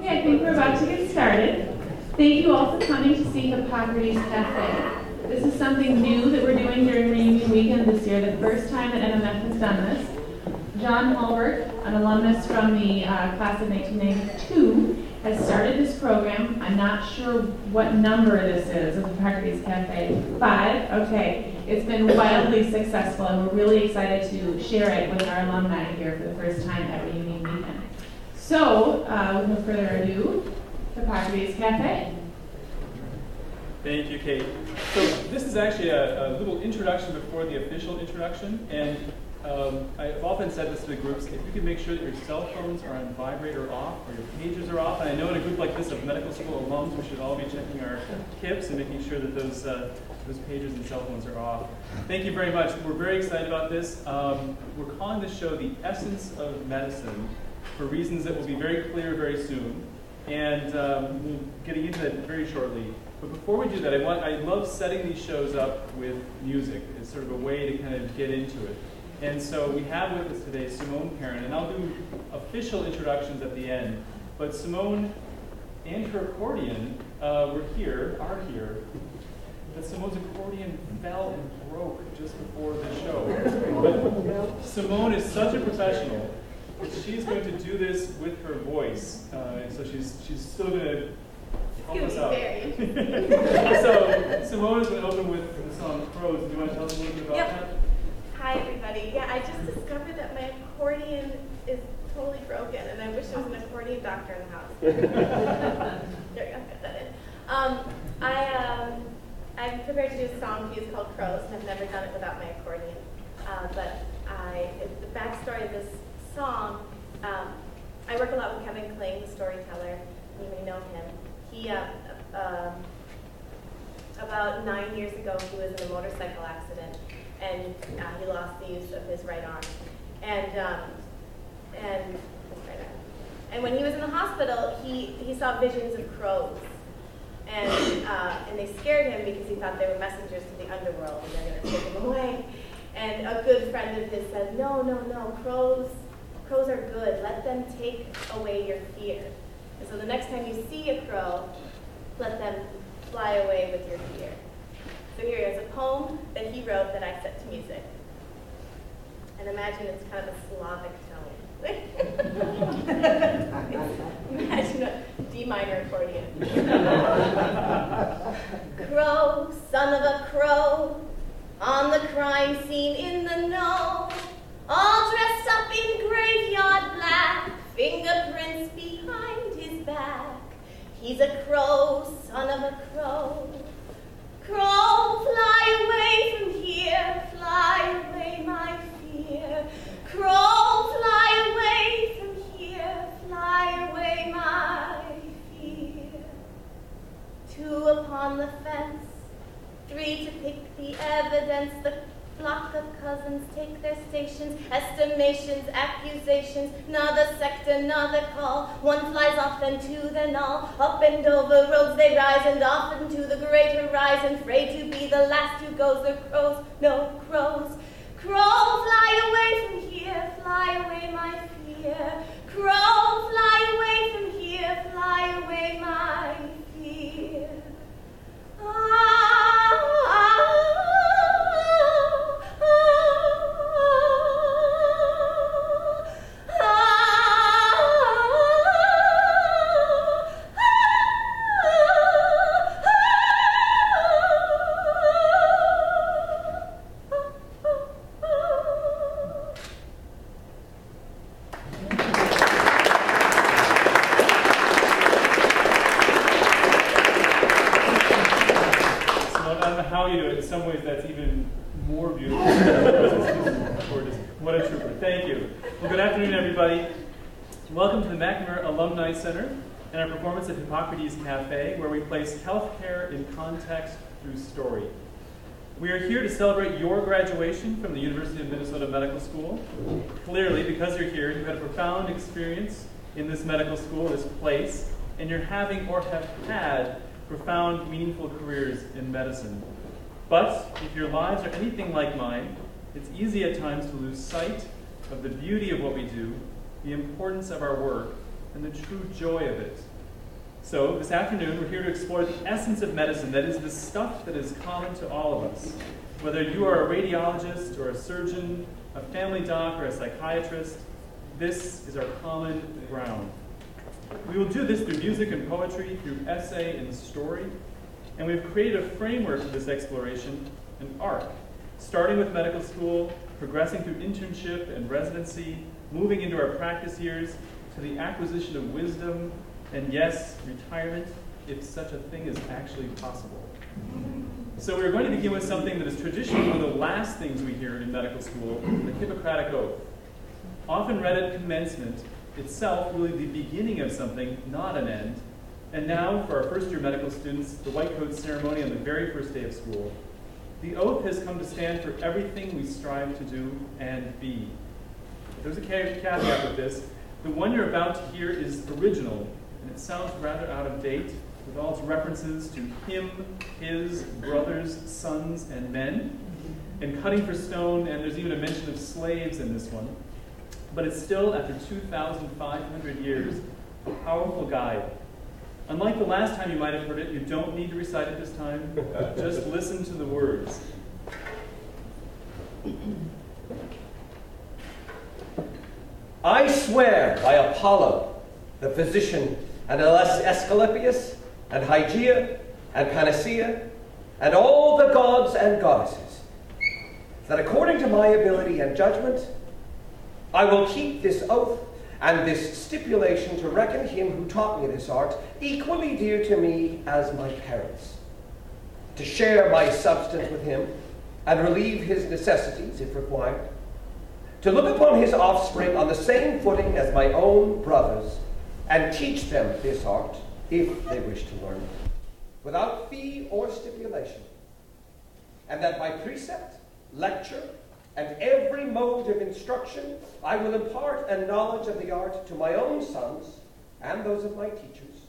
Okay, I think we're about to get started. Thank you all for coming to see Hippocrates Cafe. This is something new that we're doing during reunion weekend this year, the first time that NMF has done this. John Hallberg, an alumnus from the class of 1992, has started this program. I'm not sure what number this is of Hippocrates Cafe. 5? Okay. It's been wildly successful, and we're really excited to share it with our alumni here for the first time at reunion weekend. So, with no further ado, Hippocrates Cafe. Thank you, Kate. So this is actually a little introduction before the official introduction, and I've often said this to the groups: if you can make sure that your cell phones are on vibrate or off, or your pagers are off, and I know in a group like this of medical school alums, we should all be checking our KIPs and making sure that those pagers and cell phones are off. Thank you very much. We're very excited about this. We're calling this show The Essence of Medicine, for reasons that will be very clear very soon, and we'll getting into that very shortly. But before we do that, I love setting these shows up with music. It's sort of a way to kind of get into it. And so we have with us today Simone Perrin, and I'll do official introductions at the end. But Simone and her accordion are here. But Simone's accordion fell and broke just before the show. But Simone is such a professional that she's going to do this with her voice. So she's still going to help us out. So Simone is going to open with the song Crows. Do you want to tell us a little bit about that? Hi, everybody. Yeah, I just discovered that my accordion is totally broken, and I wish there was an accordion doctor in the house. There we go, got that in. I'm prepared to do a song for you called Crows, and I've never done it without my accordion. But the backstory of this song, I work a lot with Kevin Kling, the storyteller. You may know him. He, about 9 years ago, he was in a motorcycle accident, and he lost the use of his right arm. And when he was in the hospital, he saw visions of crows. And they scared him because he thought they were messengers to the underworld and they're going to take him away. And a good friend of his said, no, crows are good. Let them take away your fear. And so the next time you see a crow, let them fly away with your fear. So here is a poem that he wrote that I set to music. And imagine it's kind of a Slavic tone. Imagine a D minor accordion. Crow, son of a crow, on the crime scene in the know, all dressed up in graveyard black, fingerprints behind his back. He's a crow, son of a crow. Crow, fly away from here, fly away my fear. Crow, fly away from here, fly away my fear. 2 upon the fence, 3 to pick the evidence. The flock of cousins take their stations, estimations, accusations, another sector, another call. 1 flies off, then 2, then all. Up and over roads they rise, and off into the great horizon, afraid to be the last who goes. The crows, no crows. Crow, fly away from here, fly away my fear. Crow, fly away from here, fly away my fear. In some ways, that's even more beautiful. Gorgeous. What a trooper. Thank you. Well, good afternoon, everybody. Welcome to the McNamara Alumni Center and our performance at Hippocrates Cafe, where we place healthcare in context through story. We are here to celebrate your graduation from the University of Minnesota Medical School. Clearly, because you're here, you've had a profound experience in this medical school, this place, and you're having or have had profound, meaningful careers in medicine. But if your lives are anything like mine, it's easy at times to lose sight of the beauty of what we do, the importance of our work, and the true joy of it. So this afternoon, we're here to explore the essence of medicine, that is the stuff that is common to all of us. Whether you are a radiologist or a surgeon, a family doc or a psychiatrist, this is our common ground. We will do this through music and poetry, through essay and story, and we've created a framework for this exploration, an arc, starting with medical school, progressing through internship and residency, moving into our practice years, to the acquisition of wisdom, and yes, retirement, if such a thing is actually possible. So we're going to begin with something that is traditionally one of the last things we hear in medical school, the Hippocratic Oath. Often read at commencement, itself really the beginning of something, not an end. And now, for our first-year medical students, the white coat ceremony on the very first day of school. The oath has come to stand for everything we strive to do and be. There's a caveat with this. The one you're about to hear is original, and it sounds rather out of date, with all its references to him, his, brothers, sons, and men, and cutting for stone, and there's even a mention of slaves in this one. But it's still, after 2,500 years, a powerful guide. Unlike the last time you might have heard it, you don't need to recite it this time. Just listen to the words. I swear by Apollo, the physician, and Asclepius, and Hygeia, and Panacea, and all the gods and goddesses, that according to my ability and judgment, I will keep this oath and this stipulation to reckon him who taught me this art equally dear to me as my parents, to share my substance with him and relieve his necessities if required, to look upon his offspring on the same footing as my own brothers and teach them this art if they wish to learn it, without fee or stipulation, and that by precept, lecture, and every mode of instruction, I will impart a knowledge of the art to my own sons and those of my teachers,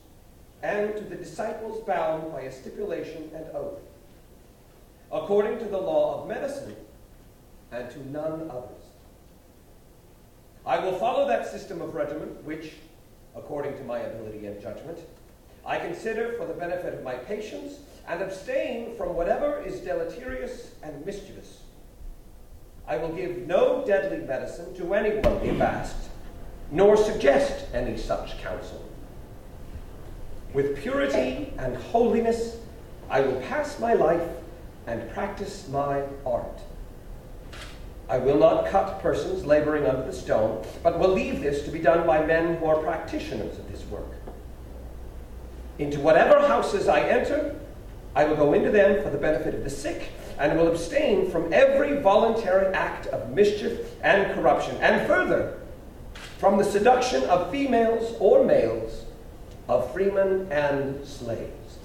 and to the disciples bound by a stipulation and oath, according to the law of medicine, and to none others. I will follow that system of regimen which, according to my ability and judgment, I consider for the benefit of my patients, and abstain from whatever is deleterious and mischievous. I will give no deadly medicine to anyone if asked, nor suggest any such counsel. With purity and holiness, I will pass my life and practice my art. I will not cut persons laboring under the stone, but will leave this to be done by men who are practitioners of this work. Into whatever houses I enter, I will go into them for the benefit of the sick, and will abstain from every voluntary act of mischief and corruption, and further, from the seduction of females or males, of freemen and slaves.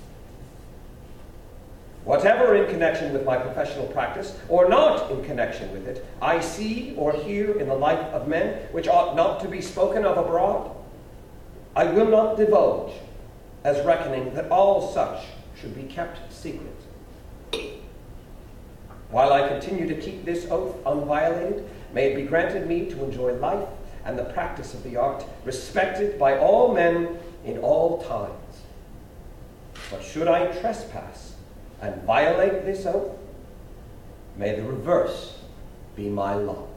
Whatever in connection with my professional practice, or not in connection with it, I see or hear in the life of men which ought not to be spoken of abroad, I will not divulge, as reckoning that all such should be kept secret. While I continue to keep this oath unviolated, may it be granted me to enjoy life and the practice of the art, respected by all men in all times. But should I trespass and violate this oath, may the reverse be my lot.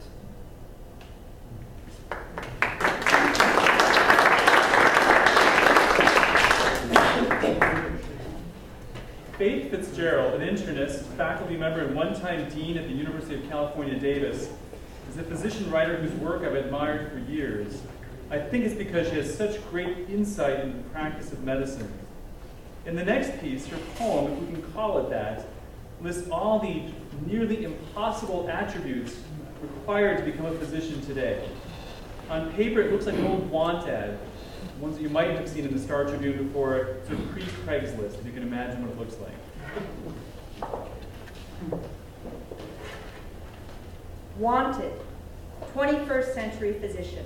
Faith Fitzgerald, an internist, faculty member, and one-time dean at the University of California, Davis, is a physician-writer whose work I've admired for years. I think it's because she has such great insight into the practice of medicine. In the next piece, her poem, if we can call it that, lists all the nearly impossible attributes required to become a physician today. On paper, it looks like an old want ad, ones that you might have seen in the Star Tribune before, sort of pre-Craigslist, if you can imagine what it looks like. Wanted, 21st century physician.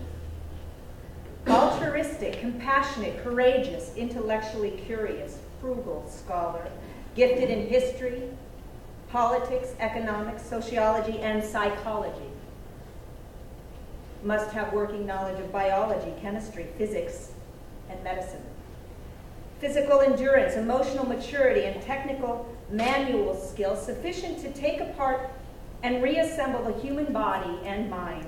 Altruistic, compassionate, courageous, intellectually curious, frugal scholar, gifted in history, politics, economics, sociology, and psychology. Must have working knowledge of biology, chemistry, physics, and medicine. physical endurance, emotional maturity, and technical manual skills sufficient to take apart and reassemble the human body and mind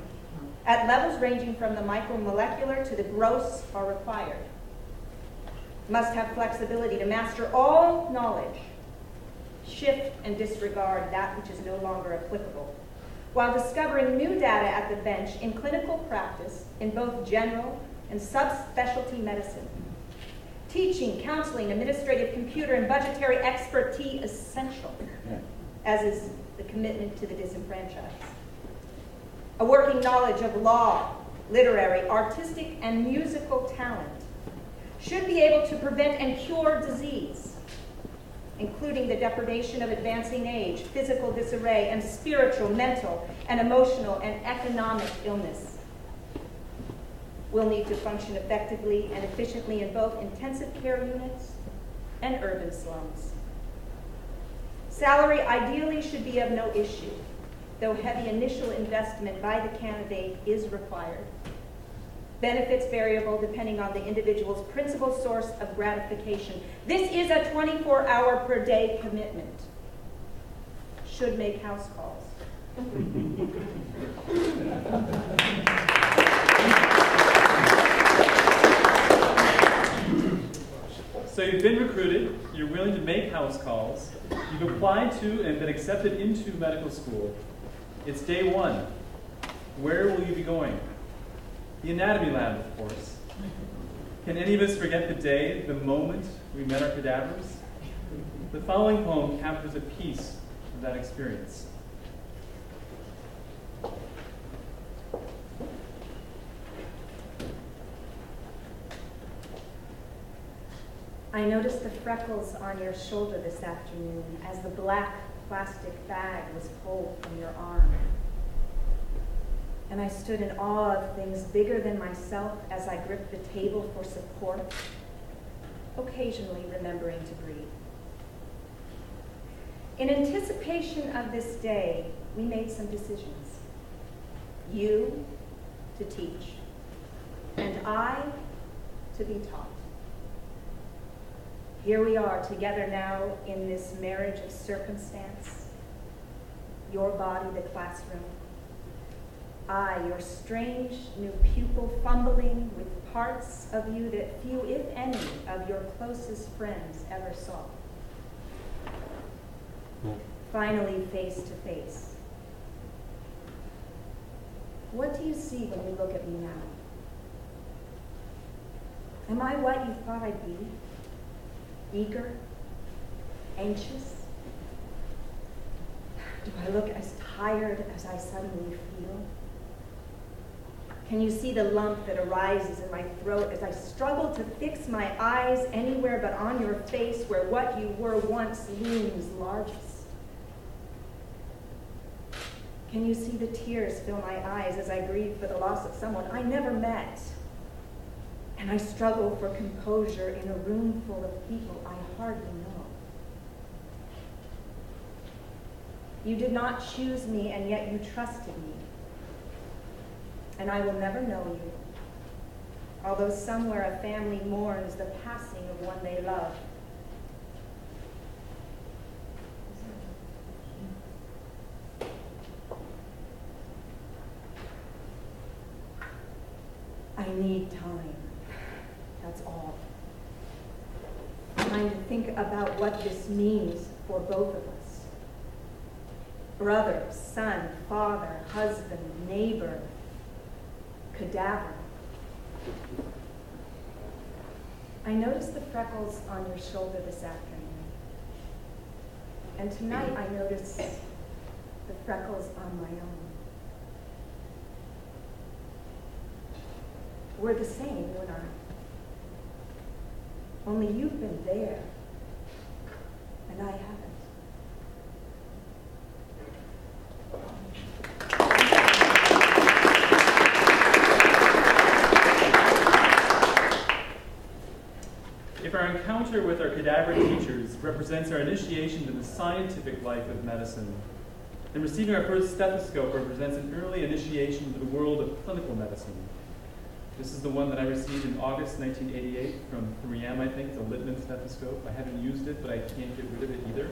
at levels ranging from the micromolecular to the gross are required. Must have flexibility to master all knowledge, shift and disregard that which is no longer applicable, while discovering new data at the bench in clinical practice in both general and subspecialty medicine. Teaching, counseling, administrative, computer, and budgetary expertise essential, as is the commitment to the disenfranchised. A working knowledge of law, literary, artistic, and musical talent. Should be able to prevent and cure disease, including the depredation of advancing age, physical disarray, and spiritual, mental, and emotional, and economic illness. Will need to function effectively and efficiently in both intensive care units and urban slums. Salary ideally should be of no issue, though heavy initial investment by the candidate is required. Benefits variable depending on the individual's principal source of gratification. This is a 24-hour per day commitment. Should make house calls. So you've been recruited, you're willing to make house calls, you've applied to and been accepted into medical school. It's day one. Where will you be going? The anatomy lab, of course. Can any of us forget the day, the moment we met our cadavers? The following poem captures a piece of that experience. I noticed the freckles on your shoulder this afternoon as the black plastic bag was pulled from your arm. And I stood in awe of things bigger than myself as I gripped the table for support, occasionally remembering to breathe. In anticipation of this day, we made some decisions. You to teach, and I to be taught. Here we are together now in this marriage of circumstance. Your body, the classroom. I, your strange new pupil, fumbling with parts of you that few, if any, of your closest friends ever saw. Finally, face to face. What do you see when you look at me now? Am I what you thought I'd be? Eager? Anxious? Do I look as tired as I suddenly feel? Can you see the lump that arises in my throat as I struggle to fix my eyes anywhere but on your face where what you were once looms largest? Can you see the tears fill my eyes as I grieve for the loss of someone I never met? And I struggle for composure in a room full of people I hardly know. You did not choose me, and yet you trusted me. And I will never know you, although somewhere a family mourns the passing of one they love. I need time. That's all. Time to think about what this means for both of us. Brother, son, father, husband, neighbor, cadaver. I noticed the freckles on your shoulder this afternoon. And tonight I noticed the freckles on my own. We're the same, you and I. Only you've been there, and I haven't. If our encounter with our cadaver teachers represents our initiation to the scientific life of medicine, then receiving our first stethoscope represents an early initiation into the world of clinical medicine. This is the one that I received in August 1988 from 3M, I think. It's a Littmann stethoscope. I haven't used it, but I can't get rid of it either.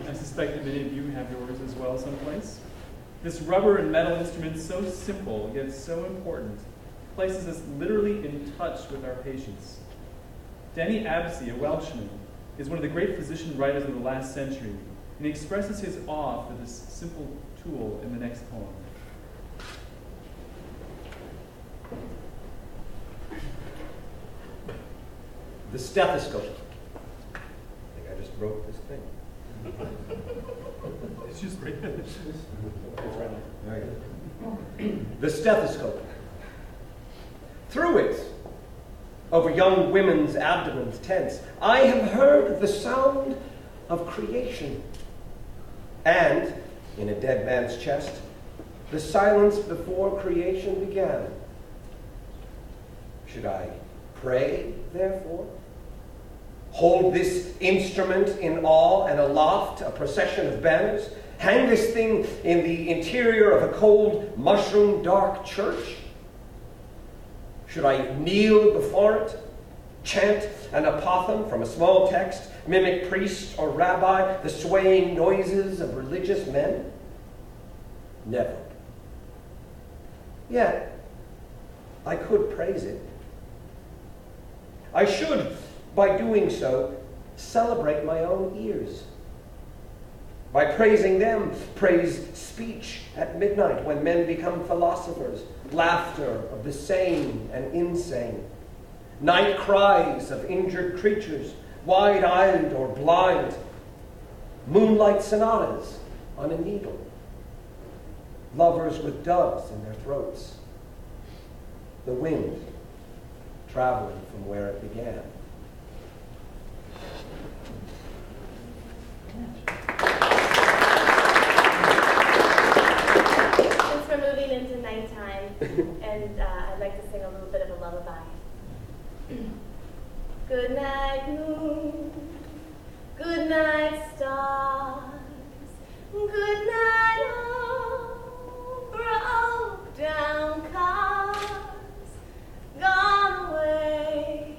I suspect that many of you have yours as well someplace. This rubber and metal instrument, so simple, yet so important, places us literally in touch with our patients. Danny Absey, a Welshman, is one of the great physician writers of the last century, and he expresses his awe for this simple tool in the next poem. The stethoscope. I think I just broke this thing. It's just right there. It's right there. There you go. The stethoscope. Through it, over young women's abdomens tense, I have heard the sound of creation. And, in a dead man's chest, the silence before creation began. Should I pray, therefore? Hold this instrument in awe and aloft, a procession of banners? Hang this thing in the interior of a cold, mushroom-dark church? Should I kneel before it, chant an apothegm from a small text, mimic priest or rabbi, the swaying noises of religious men? Never. Yet, I could praise it. I should, by doing so, celebrate my own ears. By praising them, praise speech at midnight when men become philosophers, laughter of the sane and insane, night cries of injured creatures, wide-eyed or blind, moonlight sonatas on a needle, lovers with doves in their throats, the wind traveling from where it began. Since we're moving into nighttime, and I'd like to sing a little bit of a lullaby. Good night, moon. Good night, stars. Good night, all broke down cars. Gone away,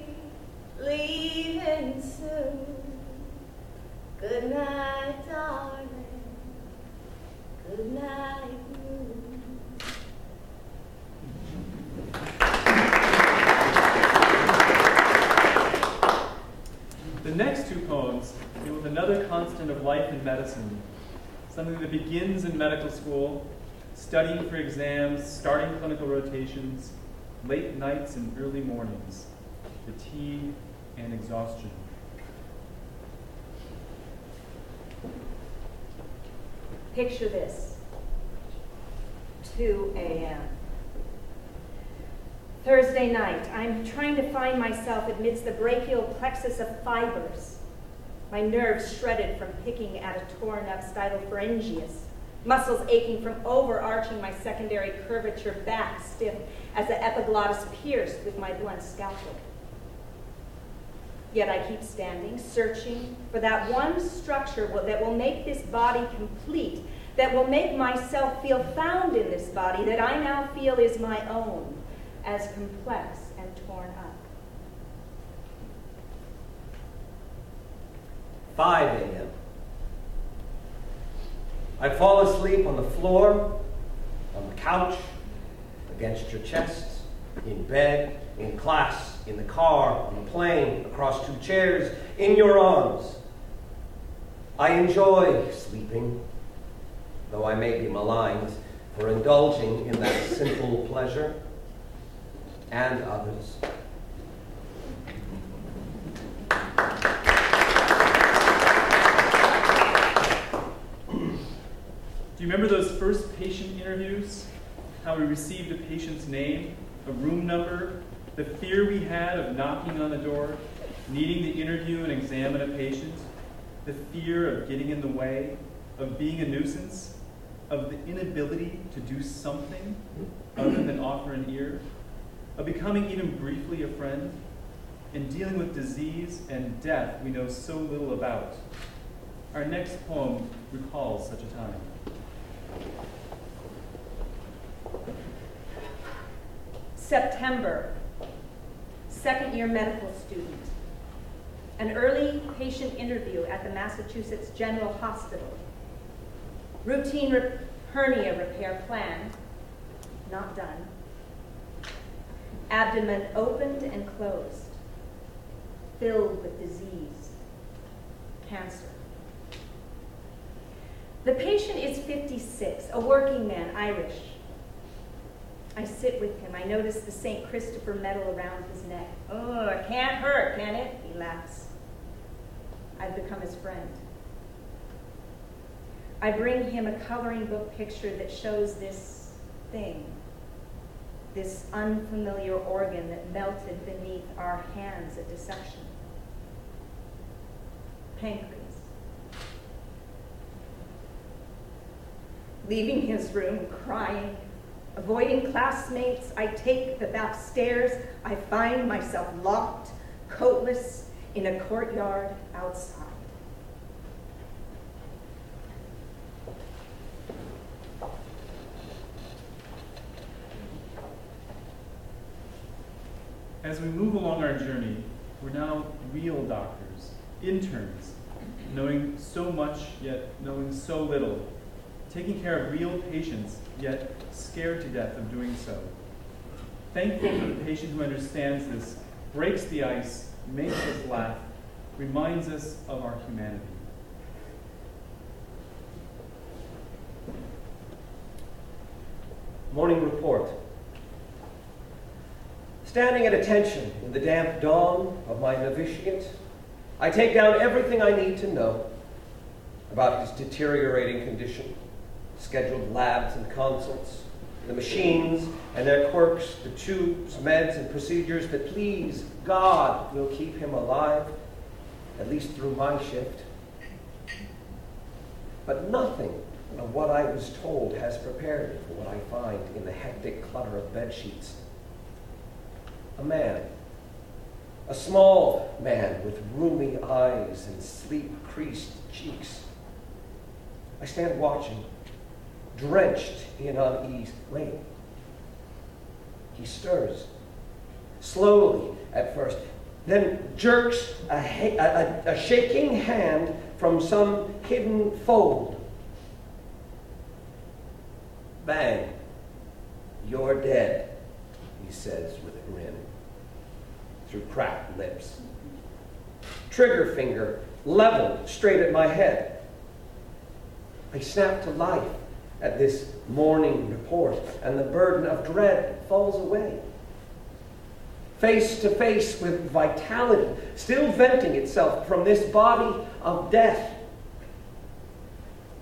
leaving soon. Good night, darling. Good night, moon. The next two poems deal with another constant of life in medicine, something that begins in medical school, studying for exams, starting clinical rotations, late nights and early mornings, fatigue and exhaustion. Picture this. 2 a.m. Thursday night. I'm trying to find myself amidst the brachial plexus of fibers. My nerves shredded from picking at a torn up stylopharyngeus. Muscles aching from overarching my secondary curvature, back stiff as the epiglottis pierced with my blunt scalpel. Yet I keep standing, searching for that one structure that will make this body complete, that will make myself feel found in this body that I now feel is my own, as complex and torn up. 5 a.m. I fall asleep on the floor, on the couch, against your chest, in bed, in class, in the car, on the plane, across 2 chairs, in your arms. I enjoy sleeping, though I may be maligned for indulging in that simple pleasure, and others. Do you remember those first patient interviews? How we received a patient's name, a room number, the fear we had of knocking on the door, needing to interview and examine a patient, the fear of getting in the way, of being a nuisance, of the inability to do something other than offer an ear, of becoming even briefly a friend, and dealing with disease and death we know so little about. Our next poem recalls such a time. September, second-year medical student. An early patient interview at the Massachusetts General Hospital. Routine hernia repair planned, not done. Abdomen opened and closed, filled with disease, cancer. The patient is 56, a working man, Irish. I sit with him. I notice the St. Christopher medal around his neck. Oh, it can't hurt, can it? He laughs. I've become his friend. I bring him a coloring book picture that shows this thing, this unfamiliar organ that melted beneath our hands at dissection. Pancreas. Leaving his room crying, avoiding classmates, I take the back stairs. I find myself locked, coatless, in a courtyard outside. As we move along our journey, we're now real doctors, interns, knowing so much yet knowing so little, taking care of real patients yet scared to death of doing so. Thankful for the patient who understands this, breaks the ice, makes us laugh, reminds us of our humanity. Morning report. Standing at attention in the damp dawn of my novitiate, I take down everything I need to know about his deteriorating condition, scheduled labs and consults, the machines and their quirks, the tubes, meds, and procedures that, please God, will keep him alive, at least through my shift. But nothing of what I was told has prepared me for what I find in the hectic clutter of bedsheets. A man, a small man with rheumy eyes and sleep-creased cheeks. I stand watching, drenched in unease. Wait. He stirs, slowly at first, then jerks a shaking hand from some hidden fold. Bang. You're dead, he says with a grin, through cracked lips. Trigger finger leveled straight at my head. I snap to life at this morning report, and the burden of dread falls away. Face to face with vitality, still venting itself from this body of death,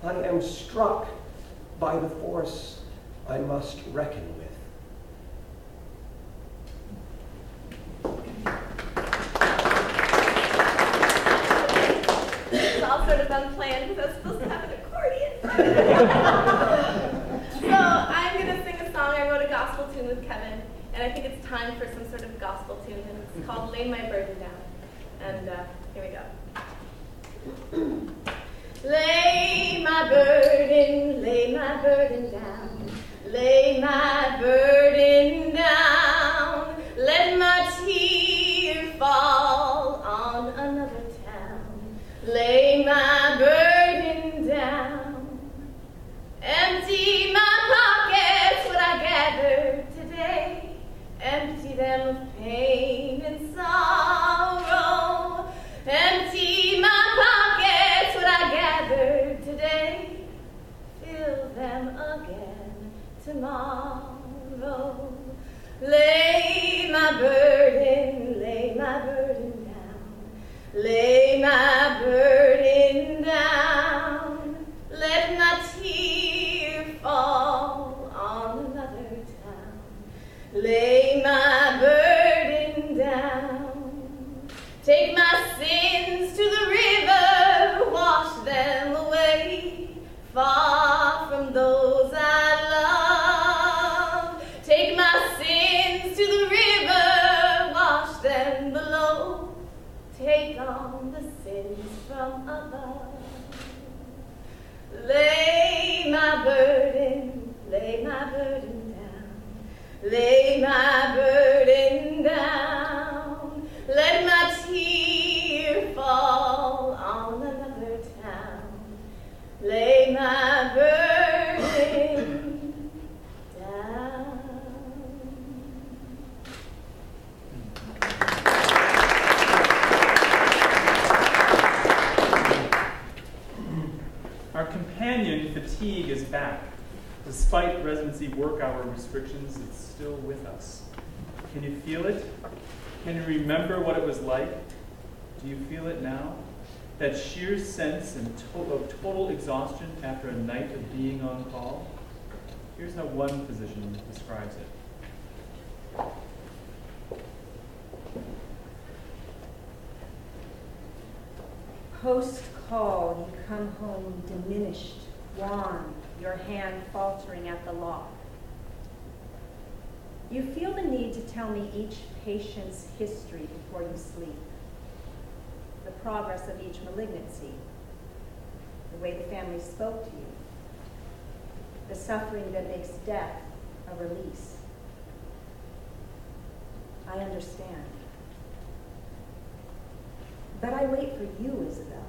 I am struck by the force I must reckon with. It's all sort of unplanned because I was supposed to have an accordion. So I'm going to sing a song. I wrote a gospel tune with Kevin, and I think it's time for some sort of gospel tune, and it's called Lay My Burden Down. And here we go. Lay my burden down, lay my burden down, let my tear fall on another town, lay my burden down, empty my pockets, what I gathered today, empty them of pain and sorrow, empty my pockets, what I gathered today, fill them again tomorrow. Lay my burden down, lay my burden down, let my tear fall on another town, lay my burden down, take my sins to the river, wash them away, far from those I love. Take my sins to the river, wash them below, take on the sins from above. Lay my burden down, lay my burden down, let my tear fall on another town, lay my burden down. Our companion, fatigue, is back. Despite residency work hour restrictions, it's still with us. Can you feel it? Can you remember what it was like? Do you feel it now? That sheer sense of total exhaustion after a night of being on call? Here's how one physician describes it. Post-call, you come home diminished, wan, your hand faltering at the lock. You feel the need to tell me each patient's history before you sleep, the progress of each malignancy, the way the family spoke to you, the suffering that makes death a release. I understand. But I wait for you, Isabel,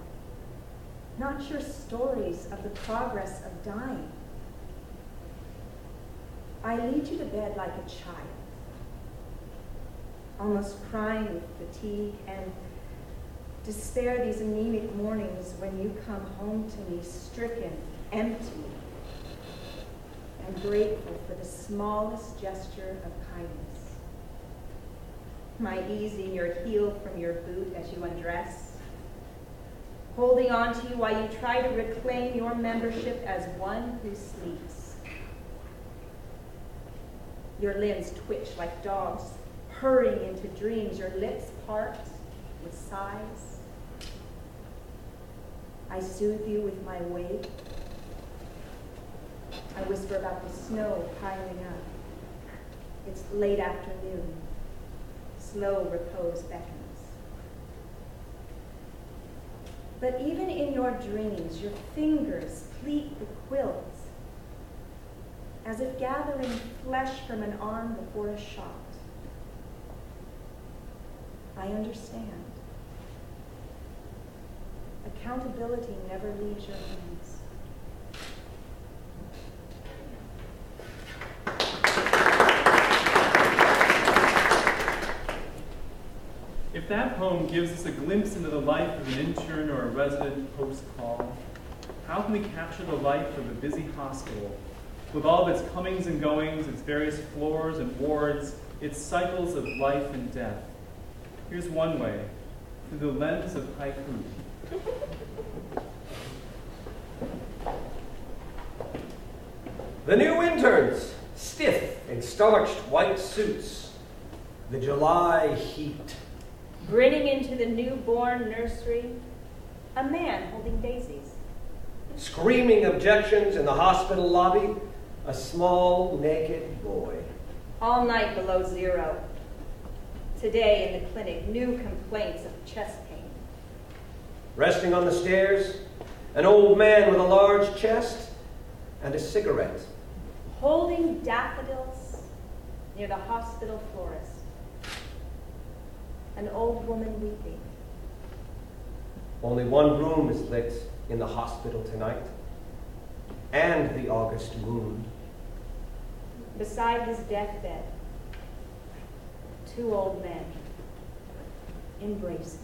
not your stories of the progress of dying. I lead you to bed like a child, almost crying with fatigue and despair these anemic mornings when you come home to me stricken, empty, and grateful for the smallest gesture of kindness. My easing your heel from your boot as you undress, holding on to you while you try to reclaim your membership as one who sleeps. Your limbs twitch like dogs, hurrying into dreams, your lips part with sighs. I soothe you with my weight. I whisper about the snow piling up. It's late afternoon. Slow repose beckons. But even in your dreams, your fingers pleat the quilt, as if gathering flesh from an arm before a shot. I understand. Accountability never leaves your hands. If that poem gives us a glimpse into the life of an intern or a resident post-call, how can we capture the life of a busy hospital with all of its comings and goings, its various floors and wards, its cycles of life and death? Here's one way, through the lens of haiku. The new interns, stiff in starched white suits. The July heat. Grinning into the newborn nursery, a man holding daisies. Screaming objections in the hospital lobby, a small naked boy. All night below zero. Today in the clinic, new complaints of chest pain. Resting on the stairs, an old man with a large chest and a cigarette. Holding daffodils near the hospital florist. An old woman weeping. Only one room is lit in the hospital tonight, and the August moon. Beside his deathbed, two old men embracing.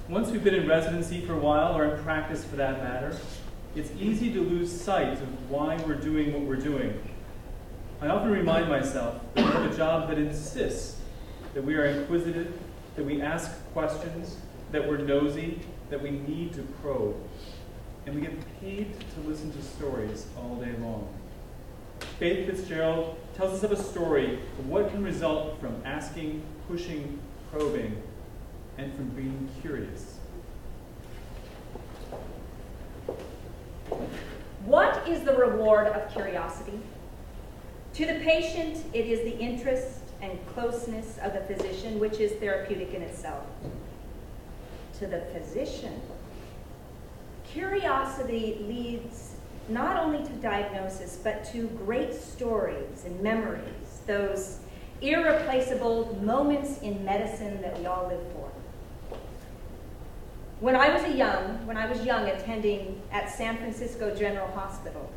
Once we've been in residency for a while, or in practice for that matter, it's easy to lose sight of why we're doing what we're doing. I often remind myself that we have a job that insists that we are inquisitive, that we ask questions, that we're nosy, that we need to probe. And we get paid to listen to stories all day long. Faith Fitzgerald tells us of a story of what can result from asking, pushing, probing, and from being curious. What is the reward of curiosity? To the patient, it is the interest and closeness of the physician, which is therapeutic in itself. to the physician. Curiosity leads not only to diagnosis, but to great stories and memories, those irreplaceable moments in medicine that we all live for. When I was young, attending at San Francisco General Hospital,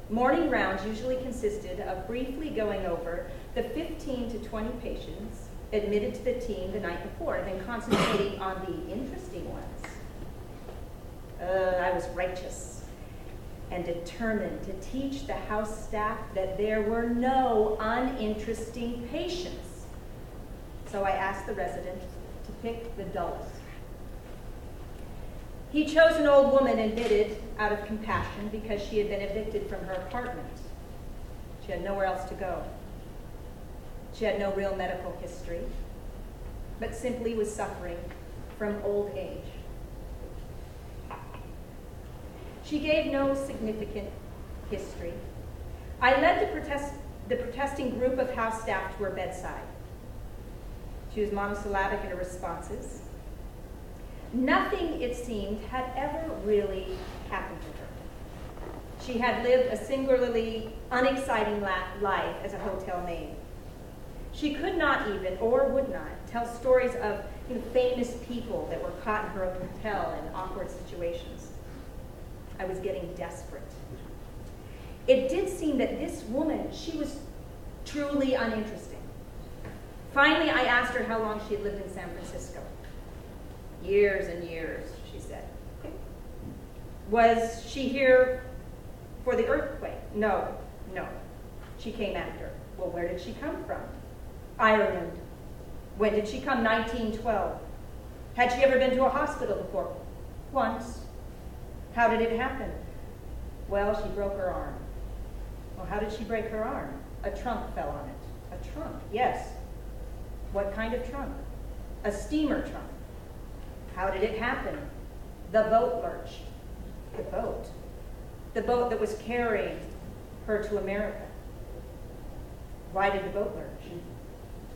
morning rounds usually consisted of briefly going over the 15 to 20 patients admitted to the team the night before, and then concentrating on the interesting ones. I was righteous and determined to teach the house staff that there were no uninteresting patients. So I asked the resident to pick the dullest. He chose an old woman admitted out of compassion because she had been evicted from her apartment. She had nowhere else to go. She had no real medical history, but simply was suffering from old age. She gave no significant history. I led the protesting group of house staff to her bedside. She was monosyllabic in her responses. Nothing, it seemed, had ever really happened to her. She had lived a singularly unexciting life as a hotel maid. She could not even, or would not, tell stories of famous people that were caught in her hotel in awkward situations. I was getting desperate. It did seem that this woman, she was truly uninteresting. Finally, I asked her how long she had lived in San Francisco. Years and years, she said. Was she here for the earthquake? No. She came after. Well, where did she come from? Ireland. When did she come? 1912. Had she ever been to a hospital before? Once. How did it happen? Well, she broke her arm. Well, how did she break her arm? A trunk fell on it. A trunk, yes. What kind of trunk? A steamer trunk. How did it happen? The boat lurched. The boat? The boat that was carrying her to America. Why did the boat lurch?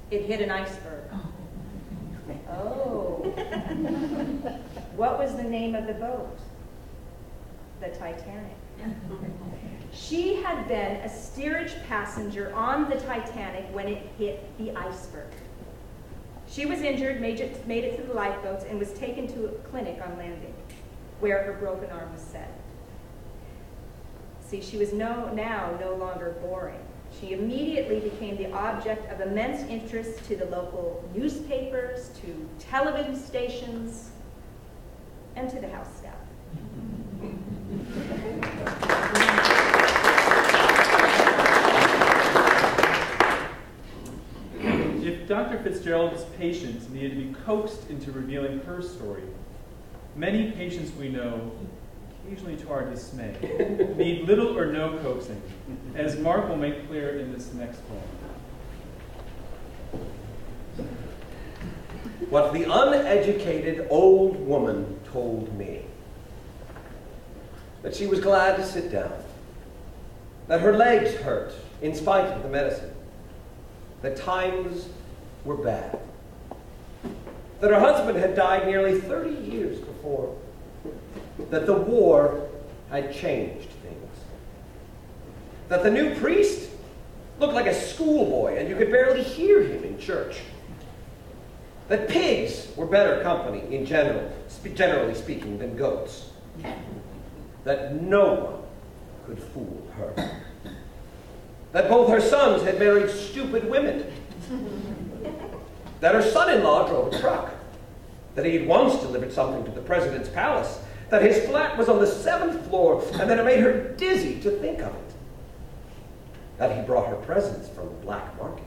It hit an iceberg. Oh. What was the name of the boat? The Titanic. She had been a steerage passenger on the Titanic when it hit the iceberg. She was injured, made it to the lifeboats, and was taken to a clinic on landing, where her broken arm was set. See, she was now no longer boring. She immediately became the object of immense interest to the local newspapers, to television stations, and to the house staff. If Dr. Fitzgerald's patients needed to be coaxed into revealing her story, many patients we know, occasionally to our dismay, need little or no coaxing, as Mark will make clear in this next poem. What the uneducated old woman told me. That she was glad to sit down. That her legs hurt in spite of the medicine. That times were bad. That her husband had died nearly 30 years before. That the war had changed things. That the new priest looked like a schoolboy and you could barely hear him in church. That pigs were better company in generally speaking, than goats. That no one could fool her. That both her sons had married stupid women. That her son-in-law drove a truck. That he had once delivered something to the president's palace. That his flat was on the 7th floor, and that it made her dizzy to think of it. That he brought her presents from the black market.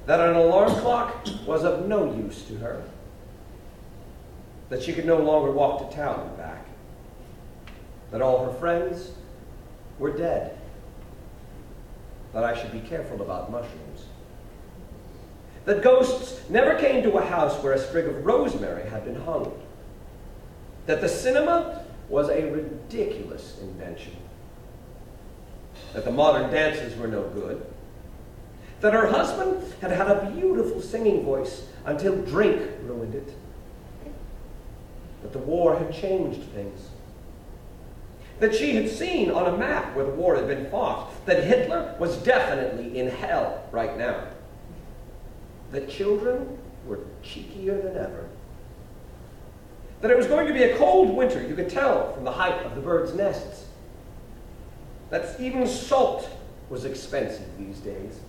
That an alarm clock was of no use to her. That she could no longer walk to town and back. That all her friends were dead. That I should be careful about mushrooms. That ghosts never came to a house where a sprig of rosemary had been hung. That the cinema was a ridiculous invention. That the modern dances were no good. That her husband had had a beautiful singing voice until drink ruined it. that the war had changed things. That she had seen on a map where the war had been fought that Hitler was definitely in hell right now. That children were cheekier than ever. That it was going to be a cold winter, you could tell from the height of the birds' nests. That even salt was expensive these days.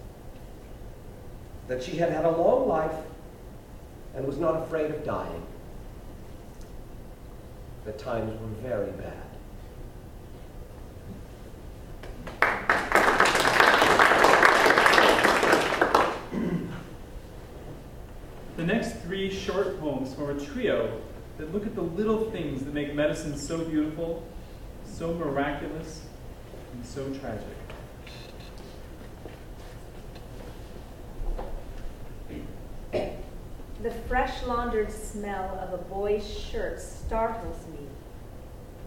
That she had had a long life and was not afraid of dying. That times were very bad. The next three short poems form a trio that look at the little things that make medicine so beautiful, so miraculous, and so tragic. The fresh laundered smell of a boy's shirt startles me.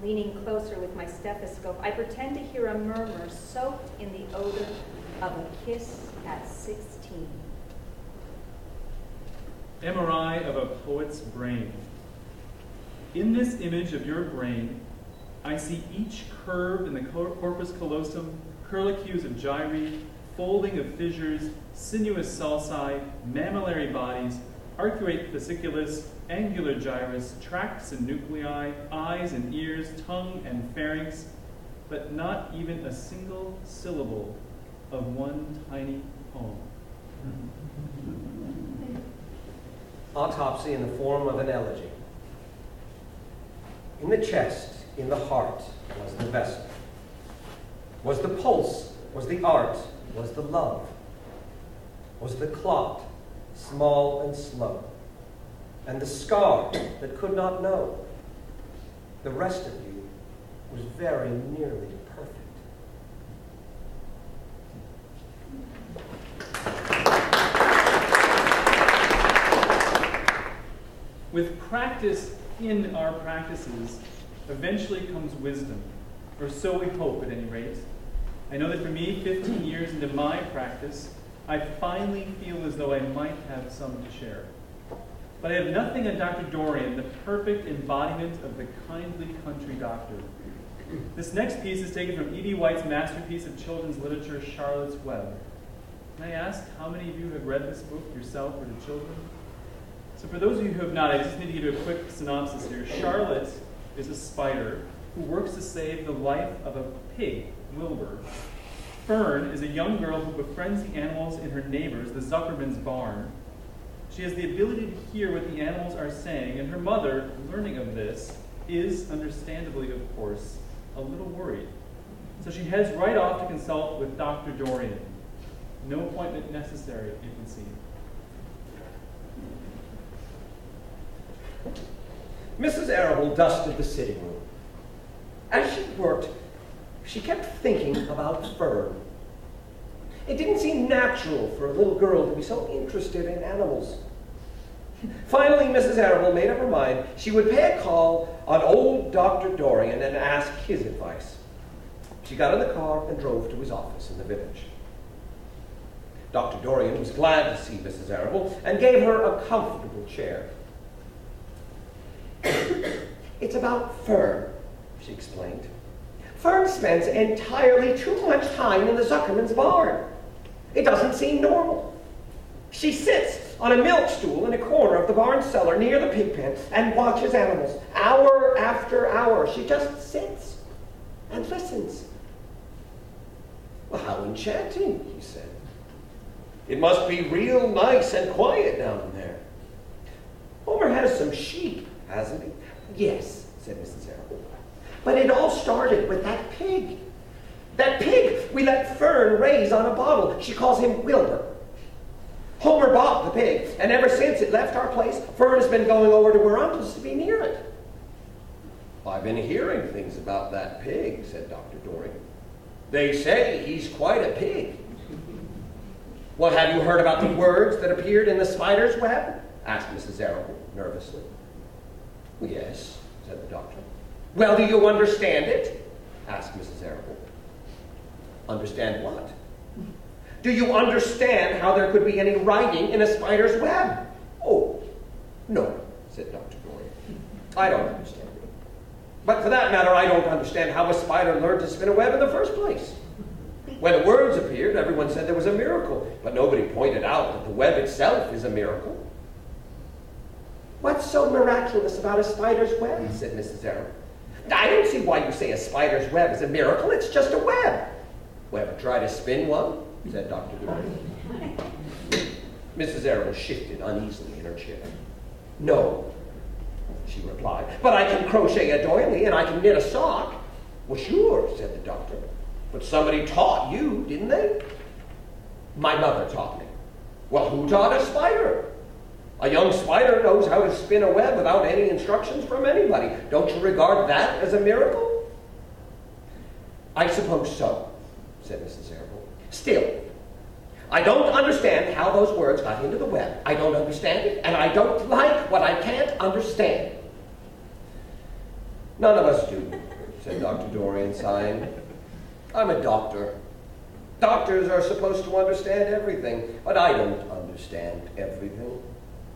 Leaning closer with my stethoscope, I pretend to hear a murmur soaked in the odor of a kiss at 16. MRI of a poet's brain. In this image of your brain, I see each curve in the corpus callosum, curlicues of gyri, folding of fissures, sinuous sulci, mammillary bodies, arcuate fasciculus, angular gyrus, tracts and nuclei, eyes and ears, tongue and pharynx, but not even a single syllable of one tiny poem. Autopsy in the form of an elegy. In the chest, in the heart, was the vessel. Was the pulse, was the art, was the love. Was the clot, small and slow, and the scar that could not know. The rest of you was very nearly perfect. With practice in our practices, eventually comes wisdom, or so we hope at any rate. I know that for me, 15 years into my practice, I finally feel as though I might have some to share. But I have nothing on Dr. Dorian, the perfect embodiment of the kindly country doctor. This next piece is taken from E.B. White's masterpiece of children's literature, Charlotte's Web. Can I ask how many of you have read this book yourself or to children? So for those of you who have not, I just need to give you a quick synopsis here. Charlotte is a spider who works to save the life of a pig, Wilbur. Fern is a young girl who befriends the animals in her neighbors, the Zuckerman's barn. She has the ability to hear what the animals are saying, and her mother, learning of this, is, understandably of course, a little worried. So she heads right off to consult with Dr. Dorian. No appointment necessary, you can see. Mrs. Arable dusted the sitting room. As she worked, she kept thinking about Fern. It didn't seem natural for a little girl to be so interested in animals. Finally, Mrs. Arable made up her mind she would pay a call on old Dr. Dorian and ask his advice. She got in the car and drove to his office in the village. Dr. Dorian was glad to see Mrs. Arable and gave her a comfortable chair. It's about Fern, she explained. Fern spends entirely too much time in the Zuckerman's barn. It doesn't seem normal. She sits on a milk stool in a corner of the barn cellar near the pig pen and watches animals hour after hour. She just sits and listens. Well, how enchanting, he said. It must be real nice and quiet down there. Homer has some sheep, hasn't he? Yes, said Mrs. Arable. But it all started with that pig. That pig we let Fern raise on a bottle. She calls him Wilbur. Homer bought the pig, and ever since it left our place, Fern has been going over to her uncle's to be near it. I've been hearing things about that pig, said Dr. Dorian. They say he's quite a pig. Well, have you heard about the words that appeared in the spider's web? Asked Mrs. Arable nervously. Yes, said the doctor. Well, do you understand it? Asked Mrs. Arable. Understand what? Do you understand how there could be any writing in a spider's web? Oh, no, said Dr. Dorian. I don't understand it. But for that matter, I don't understand how a spider learned to spin a web in the first place. When the worms appeared, everyone said there was a miracle, but nobody pointed out that the web itself is a miracle. What's so miraculous about a spider's web? Said Mrs. Arrow. I don't see why you say a spider's web is a miracle. It's just a web. Well, ever try to spin one? Said Dr. Dorian. Mrs. Arrow shifted uneasily in her chair. No, she replied, but I can crochet a doily and I can knit a sock. Well, sure, said the doctor. But somebody taught you, didn't they? My mother taught me. Well, who taught a spider? A young spider knows how to spin a web without any instructions from anybody. Don't you regard that as a miracle? I suppose so, said Mrs. Arable. Still, I don't understand how those words got into the web. I don't understand it, and I don't like what I can't understand. None of us do, said Dr. Dorian, sighing. I'm a doctor. Doctors are supposed to understand everything, but I don't understand everything.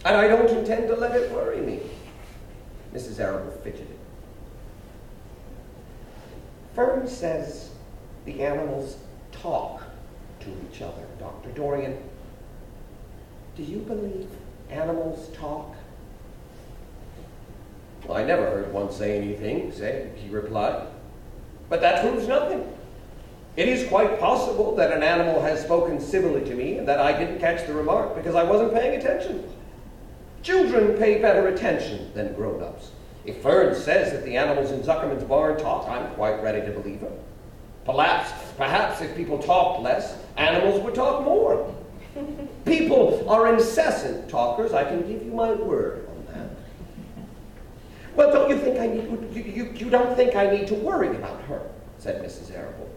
And I don't intend to let it worry me. Mrs. Arable fidgeted. Fern says the animals talk to each other. Dr. Dorian, do you believe animals talk? Well, I never heard one say anything, he replied. But that proves nothing. It is quite possible that an animal has spoken civilly to me and that I didn't catch the remark because I wasn't paying attention. Children pay better attention than grown-ups. If Fern says that the animals in Zuckerman's barn talk, I'm quite ready to believe her. Perhaps if people talked less, animals would talk more. People are incessant talkers. I can give you my word on that. Well, don't you think I need? You don't think I need to worry about her? Said Mrs. Arable.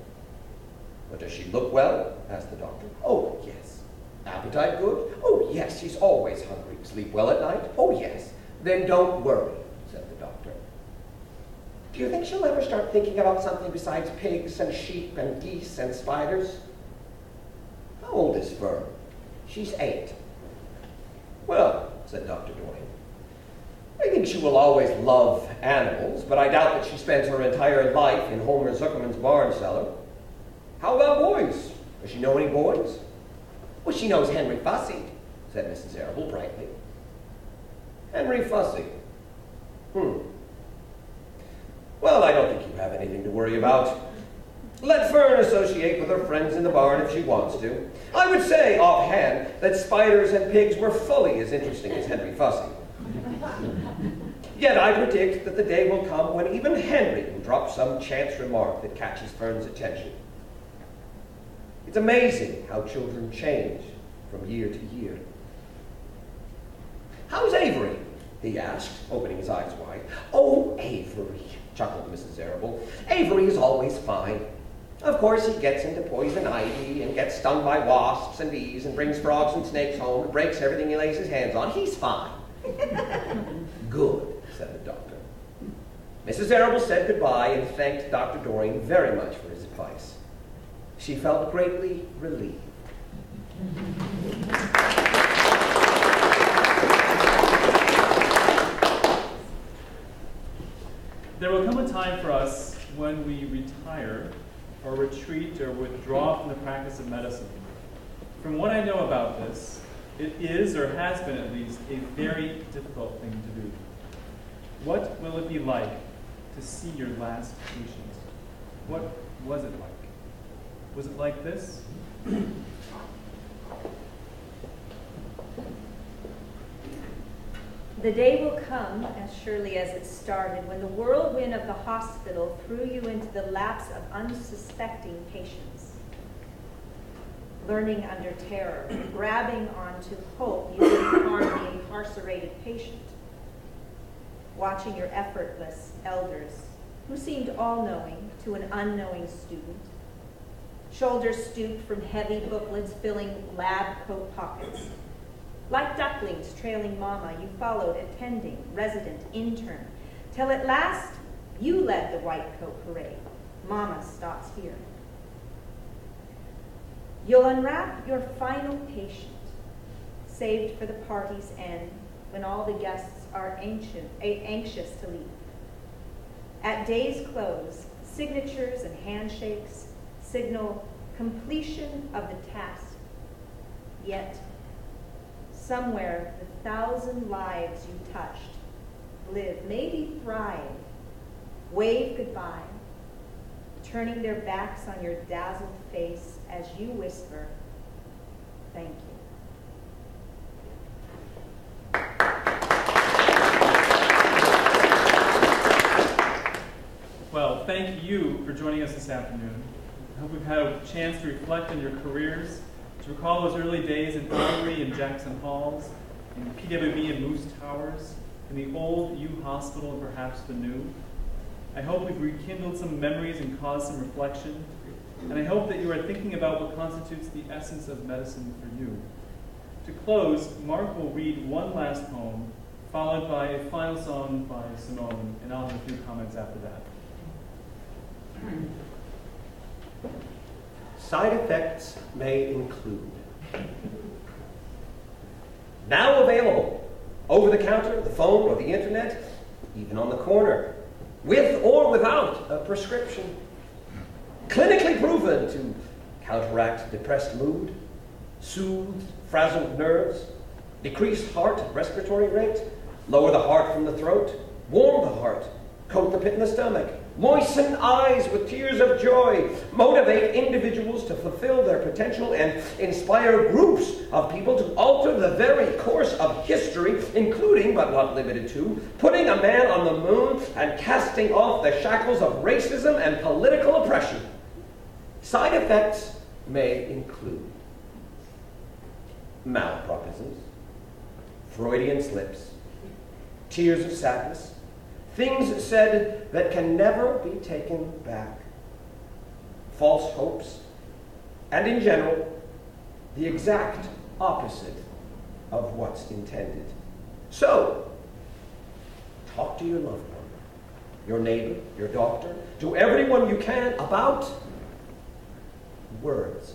But does she look well? Asked the doctor. Oh yes. Appetite good? Oh yes. She's always hungry. Sleep well at night? Oh yes. Then don't worry, said the doctor. Do you think she'll ever start thinking about something besides pigs and sheep and geese and spiders? How old is Fern? She's 8. Well, said Dr. Dorian, I think she will always love animals, but I doubt that she spends her entire life in Homer Zuckerman's barn cellar. How about boys? Does she know any boys? Well, she knows Henry Fussy, said Mrs. Arable brightly. Henry Fussy. Well, I don't think you have anything to worry about. Let Fern associate with her friends in the barn if she wants to. I would say, offhand, that spiders and pigs were fully as interesting as Henry Fussy. Yet I predict that the day will come when even Henry will drop some chance remark that catches Fern's attention. It's amazing how children change from year to year. How's Avery? He asked, opening his eyes wide. Oh, Avery, chuckled Mrs. Arable. Avery is always fine. Of course, he gets into poison ivy and gets stung by wasps and bees and brings frogs and snakes home and breaks everything he lays his hands on. He's fine. Good, said the doctor. Mrs. Arable said goodbye and thanked Dr. Dorian very much for his advice. She felt greatly relieved. There will come a time for us when we retire or retreat or withdraw from the practice of medicine. From what I know about this, it is, or has been at least, a very difficult thing to do. What will it be like to see your last patient? What was it like? Was it like this? The day will come, as surely as it started, when the whirlwind of the hospital threw you into the laps of unsuspecting patients. Learning under terror, grabbing onto hope you would harm the incarcerated patient. Watching your effortless elders, who seemed all-knowing to an unknowing student. Shoulders stooped from heavy booklets filling lab coat pockets. Like ducklings trailing mama, you followed attending, resident, intern, till at last you led the white coat parade. Mama stops here. You'll unwrap your final patient, saved for the party's end, when all the guests are anxious to leave. At day's close, signatures and handshakes signal completion of the task. Yet, somewhere, the 1,000 lives you touched live, maybe thrive, wave goodbye, turning their backs on your dazzled face as you whisper, thank you. Well, thank you for joining us this afternoon. I hope we've had a chance to reflect on your careers, to recall those early days in Alumni and Jackson Halls, in PWB and Moose Towers, in the old U Hospital and perhaps the new. I hope we've rekindled some memories and caused some reflection. And I hope that you are thinking about what constitutes the essence of medicine for you. To close, Mark will read one last poem, followed by a final song by Simone, and I'll have a few comments after that. Side effects may include now available over the counter, the phone, or the internet, even on the corner, with or without a prescription. Clinically proven to counteract depressed mood, soothe frazzled nerves, decrease heart respiratory rate, lower the heart from the throat, warm the heart, coat the pit in the stomach, moisten eyes with tears of joy, motivate individuals to fulfill their potential, and inspire groups of people to alter the very course of history, including, but not limited to, putting a man on the moon and casting off the shackles of racism and political oppression. Side effects may include malapropisms, Freudian slips, tears of sadness, things said that can never be taken back, false hopes, and in general, the exact opposite of what's intended. So, talk to your loved one, your neighbor, your doctor, to everyone you can about words.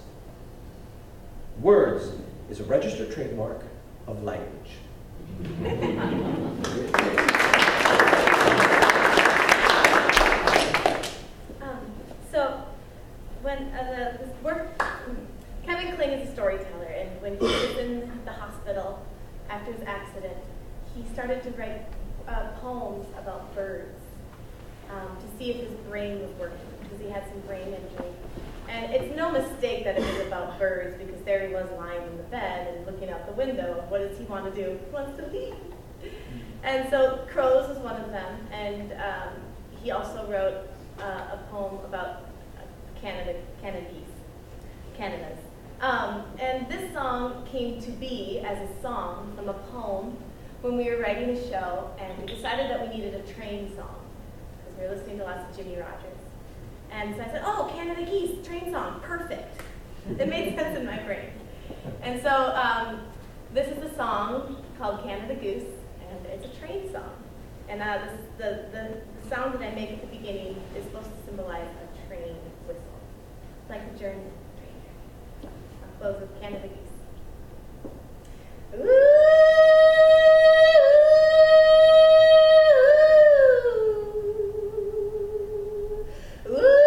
Words is a registered trademark of language. Kevin Kling is a storyteller, and when he was in the hospital after his accident, he started to write poems about birds to see if his brain was working, because he had some brain injury. And it's no mistake that it was about birds, because there he was lying in the bed and looking out the window. What does he want to do? He wants to leave. And so crows was one of them, and he also wrote a poem about Canada's. And this song came to be as a song from a poem when we were writing a show, and we decided that we needed a train song, because we were listening to lots of Jimmy Rogers. And so I said, oh, Canada Geese, train song, perfect. It made sense in my brain. And so this is a song called Canada Goose, and it's a train song. And the sound that I make at the beginning is supposed to symbolize a train whistle, like a journey train. I'll close with Canada Geese. Ooh. Ooh.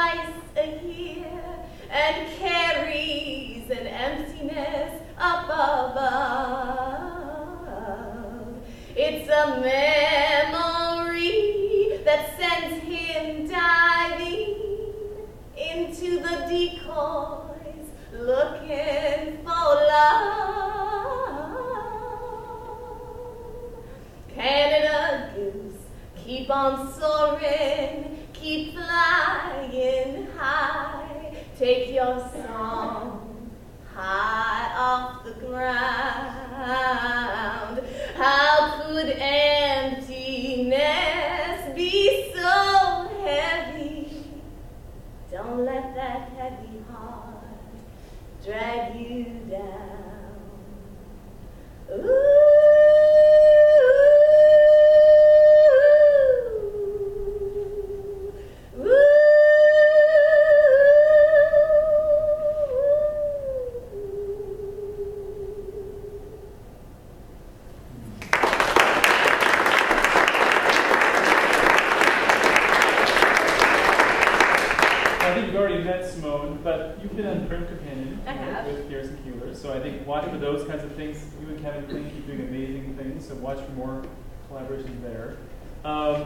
twice a year and carries an emptiness up above. It's a memory that sends him diving into the decoys, looking for love. Canada goose, keep on soaring, keep flying high. Take your song high off the ground. How could emptiness be so heavy? Don't let that heavy heart drag you down. Ooh. But you've been on Prim Companion with Garrison Keeler, so I think watch for those kinds of things. You and Kevin Kling keep doing amazing things, so watch for more collaborations there.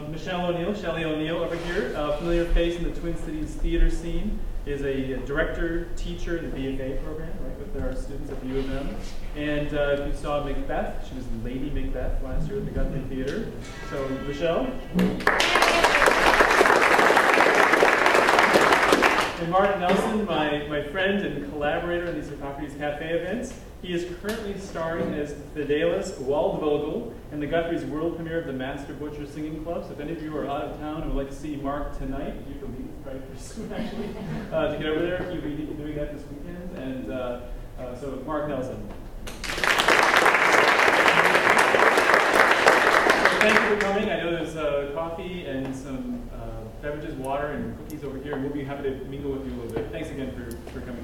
Michelle O'Neill, Shelley O'Neill over here, familiar face in the Twin Cities theater scene, is a director, teacher in the BFA program, right, with our students, a few of them. And if you saw Macbeth, she was Lady Macbeth last year at the Guthrie Theater. So, Michelle. And Mark Nelson, my friend and collaborator in these Hippocrates Cafe events. He is currently starring as Fidelis Waldvogel in the Guthrie's world premiere of the Master Butcher Singing Club. So if any of you are out of town and would like to see Mark tonight, you can leave right pretty soon actually, to get over there. He'll be doing that this weekend. And so Mark Nelson. Thank you for coming. I know there's coffee and some beverages, water, and cookies over here, and we'll be happy to mingle with you a little bit. Thanks again for coming.